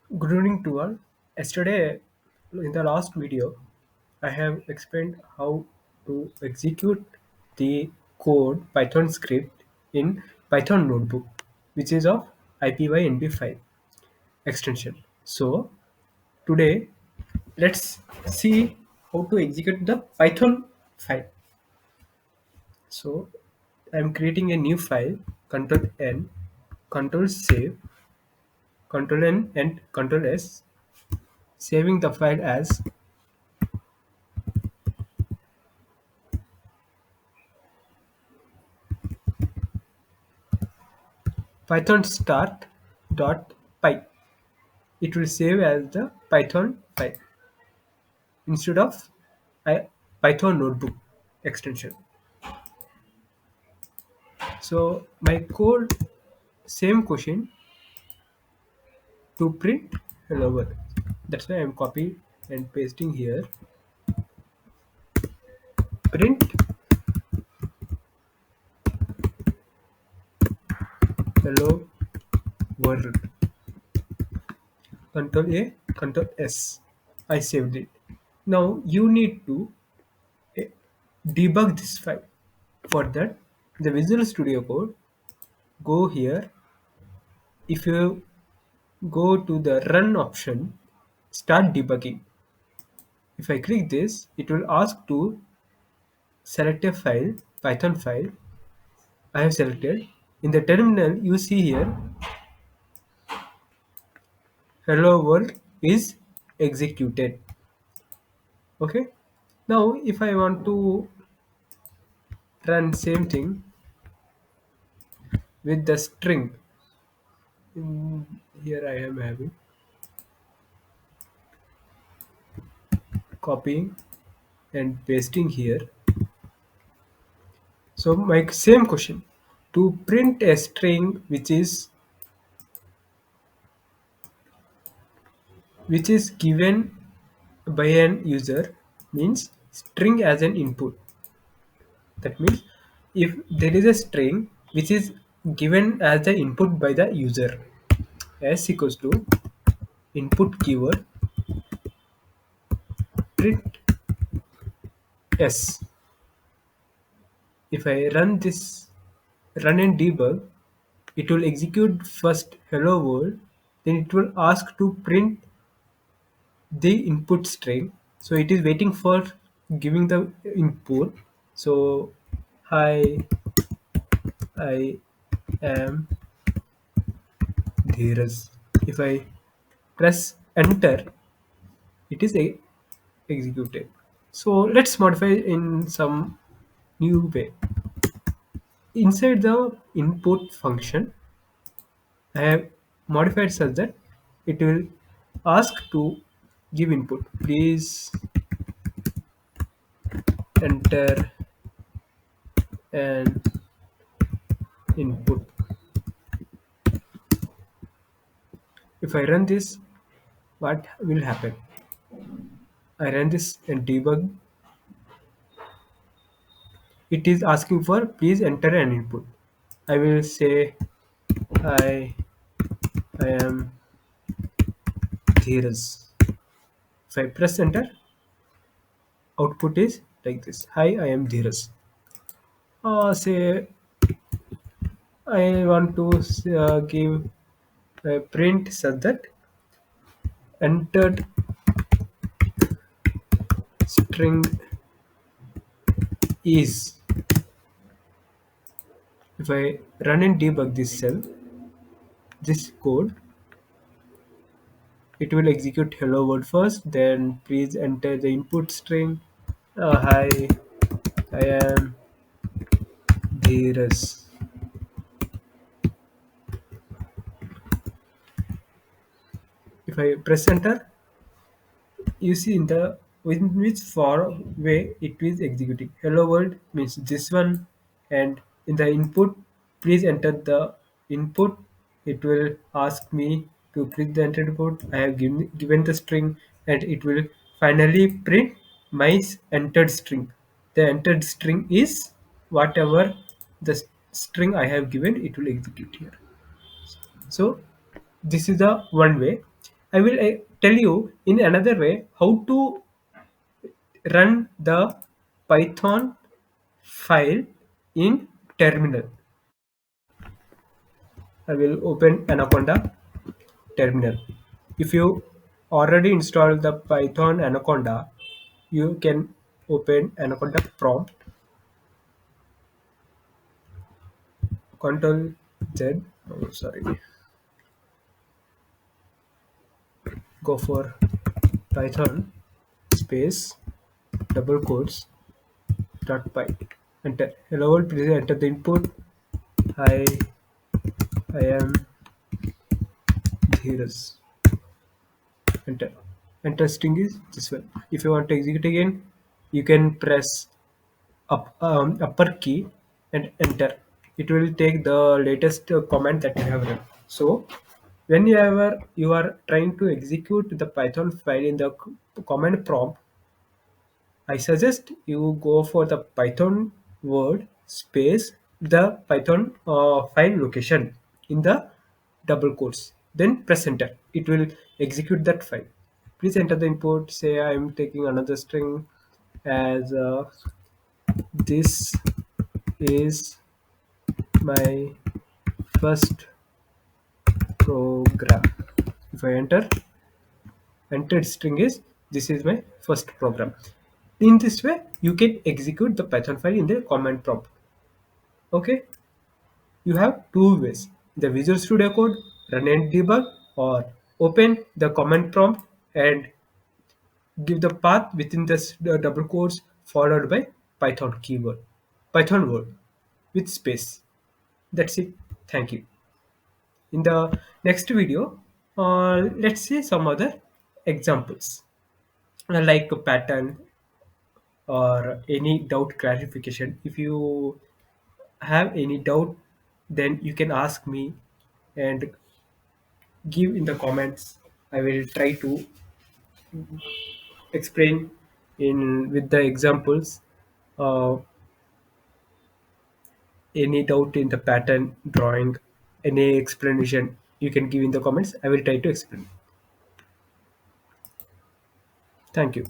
Good evening to all. Yesterday, in the last video, I have explained how to execute the code Python script in Python notebook, which is of IPYNB5 extension. So today, let's see how to execute the Python file. So I'm creating a new file, Control N, Control Save, Control N, and Control S, saving the file as python start.py. It will save as the Python file instead of a Python notebook extension. So my code, same question to print hello world. That's why I'm copying and pasting here. Print hello world. Control A, Control S. I saved it. Now you need to eh, debug this file. For that, the Visual Studio Code, go here. If you go to the run option, start debugging. If I click this, it will ask to select a file, Python file. I have selected. In the terminal, you see here, hello world is executed. Okay. Now, if I want to run same thing with the string, here I am having copying and pasting here. So my same question, to print a string which is given by an user, means string as an input. That means if there is a string which is given as the input by the user, s equals to input keyword print s. If I run and debug, it will execute first hello world, then it will ask to print the input string. So it is waiting for giving the input. So hi, I am Dheeraj. If I press enter, it is executed. So let's modify in some new way. Inside the input function, I have modified such that it will ask to give input. Please enter an input. If I run this, what will happen? I run this and debug. It is asking for please enter an input. I will say I am Dheeraj. If I press enter, output is like this. Hi, I am Dheeraj. Say I want to give a print such that entered string is. If I run and debug this cell, this code, it will execute hello world first, then please enter the input string. Hi, I am Dheeraj. If I press enter, you see in the in which far way it is executing. Hello world means this one, and in the input, please enter the input. It will ask me to click the enter input. I have given the string, and it will finally print my entered string. The entered string is whatever the string I have given. It will execute here. So this is the one way. I will tell you in another way how to run the Python file in terminal. I will open Anaconda terminal. If you already installed the Python Anaconda, you can open Anaconda prompt, Control Z. Oh, sorry, go for Python space double quotes dot py. Enter. Hello world, please enter the input. Hi, I am Dheeraj. Enter. Enter string is this one. If you want to execute again, you can press upper key and enter. It will take the latest command that you have run. So whenever you are trying to execute the Python file in the command prompt, I suggest you go for the Python word space the Python file location in the double quotes. Then press enter. It will execute that file. Please enter the input. Say I am taking another string as this is my first program. If I enter, entered string is this is my first program. In this way, you can execute the Python file in the command prompt. Okay, you have two ways: the Visual Studio Code, run and debug, or open the command prompt and give the path within the double quotes followed by Python keyword, Python word with space. That's it. Thank you. In the next video, let's see some other examples like a pattern or any doubt clarification. If you have any doubt, then you can ask me and give in the comments. I will try to explain in with the examples. Uh, any doubt in the pattern drawing, any explanation you can give in the comments. I will try to explain. Thank you.